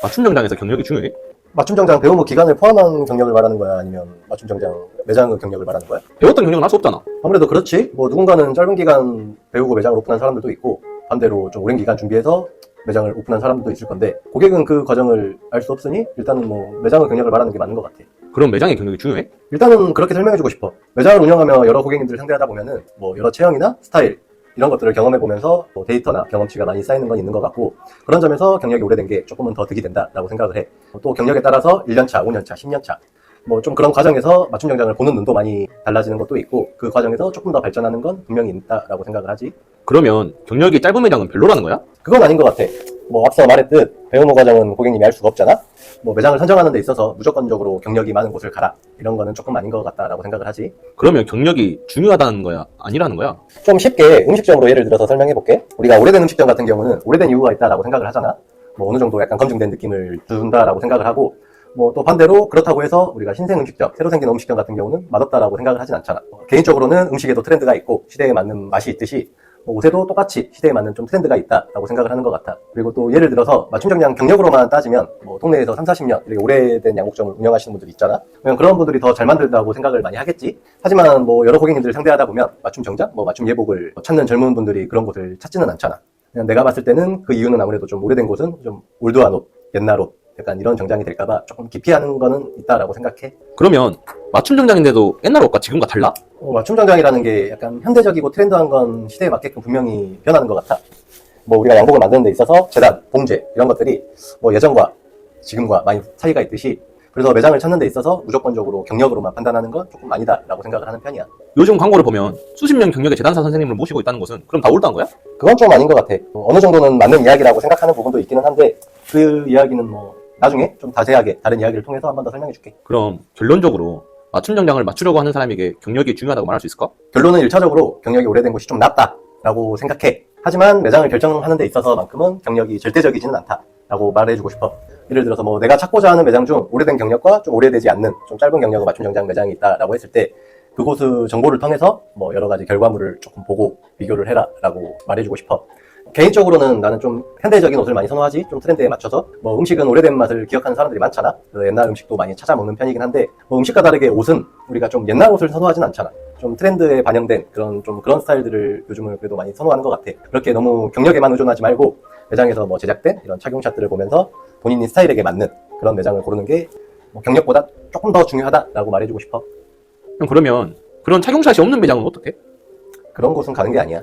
맞춤 정장에서 경력이 중요해? 맞춤 정장 배우무 기간을 포함한 경력을 말하는 거야? 아니면 맞춤 정장 매장의 경력을 말하는 거야? 배웠던 경력은 할 수 없잖아. 아무래도 그렇지. 뭐 누군가는 짧은 기간 배우고 매장을 오픈한 사람들도 있고, 반대로 좀 오랜 기간 준비해서 매장을 오픈한 사람들도 있을 건데, 고객은 그 과정을 알 수 없으니 일단은 뭐 매장의 경력을 말하는 게 맞는 것 같아. 그럼 매장의 경력이 중요해? 일단은 그렇게 설명해주고 싶어. 매장을 운영하며 여러 고객님들을 상대하다 보면은 뭐 여러 체형이나 스타일 이런 것들을 경험해보면서 뭐 데이터나 경험치가 많이 쌓이는 건 있는 것 같고, 그런 점에서 경력이 오래된 게 조금은 더 득이 된다라고 생각을 해. 또 경력에 따라서 1년차, 5년차, 10년차 뭐 좀 그런 과정에서 맞춤 정장을 보는 눈도 많이 달라지는 것도 있고, 그 과정에서 조금 더 발전하는 건 분명히 있다라고 생각을 하지. 그러면 경력이 짧은 매장은 별로라는 거야? 그건 아닌 것 같아. 뭐 앞서 말했듯 배우무 과정은 고객님이 알 수가 없잖아. 뭐 매장을 선정하는 데 있어서 무조건적으로 경력이 많은 곳을 가라, 이런 거는 조금 아닌 것 같다라고 생각을 하지. 그러면 경력이 중요하다는 거야? 아니라는 거야? 좀 쉽게 음식점으로 예를 들어서 설명해 볼게. 우리가 오래된 음식점 같은 경우는 오래된 이유가 있다라고 생각을 하잖아. 뭐 어느 정도 약간 검증된 느낌을 준다라고 생각을 하고, 뭐 또 반대로 그렇다고 해서 우리가 신생 음식점, 새로 생긴 음식점 같은 경우는 맛없다라고 생각을 하진 않잖아. 개인적으로는 음식에도 트렌드가 있고 시대에 맞는 맛이 있듯이 뭐 옷에도 똑같이 시대에 맞는 좀 트렌드가 있다라고 생각을 하는 것 같아. 그리고 또 예를 들어서 맞춤 정장 경력으로만 따지면 뭐 동네에서 3, 40년 이렇게 오래된 양복점을 운영하시는 분들이 있잖아. 그런 분들이 더 잘 만든다고 생각을 많이 하겠지. 하지만 뭐 여러 고객님들을 상대하다 보면 맞춤 정장, 뭐 맞춤 예복을 찾는 젊은 분들이 그런 곳을 찾지는 않잖아. 그냥 내가 봤을 때는 그 이유는 아무래도 좀 오래된 곳은 좀 올드한 옷, 옛날 옷, 약간 이런 정장이 될까봐 조금 기피하는 거는 있다라고 생각해. 그러면 맞춤 정장인데도 옛날 옷과 지금과 달라? 맞춤 정장이라는 게 약간 현대적이고 트렌드한 건 시대에 맞게끔 분명히 변하는 것 같아. 뭐 우리가 양복을 만드는 데 있어서 재단, 봉제 이런 것들이 뭐 예전과 지금과 많이 차이가 있듯이, 그래서 매장을 찾는 데 있어서 무조건적으로 경력으로만 판단하는 건 조금 아니다라고 생각을 하는 편이야. 요즘 광고를 보면 수십 년 경력의 재단사 선생님을 모시고 있다는 것은 그럼 다 올드한 거야? 그건 좀 아닌 것 같아. 어느 정도는 맞는 이야기라고 생각하는 부분도 있기는 한데, 그 이야기는 뭐 나중에 좀 자세하게 다른 이야기를 통해서 한 번 더 설명해 줄게. 그럼 결론적으로 맞춤 정장을 맞추려고 하는 사람에게 경력이 중요하다고 말할 수 있을까? 결론은 1차적으로 경력이 오래된 곳이 좀 낫다라고 생각해. 하지만 매장을 결정하는 데 있어서만큼은 경력이 절대적이지는 않다라고 말해주고 싶어. 예를 들어서 뭐 내가 찾고자 하는 매장 중 오래된 경력과 좀 오래되지 않는 좀 짧은 경력의 맞춤 정장 매장이 있다라고 했을 때, 그곳의 정보를 통해서 뭐 여러 가지 결과물을 조금 보고 비교를 해라라고 말해주고 싶어. 개인적으로는 나는 좀 현대적인 옷을 많이 선호하지. 좀 트렌드에 맞춰서. 뭐 음식은 오래된 맛을 기억하는 사람들이 많잖아. 그래서 옛날 음식도 많이 찾아 먹는 편이긴 한데, 뭐 음식과 다르게 옷은 우리가 좀 옛날 옷을 선호하진 않잖아. 좀 트렌드에 반영된 그런 스타일들을 요즘은 그래도 많이 선호하는 것 같아. 그렇게 너무 경력에만 의존하지 말고 매장에서 뭐 제작된 이런 착용샷들을 보면서 본인이 스타일에게 맞는 그런 매장을 고르는 게 뭐 경력보다 조금 더 중요하다라고 말해주고 싶어. 그러면 그런 착용샷이 없는 매장은 어떻게? 그런 곳은 가는 게 아니야.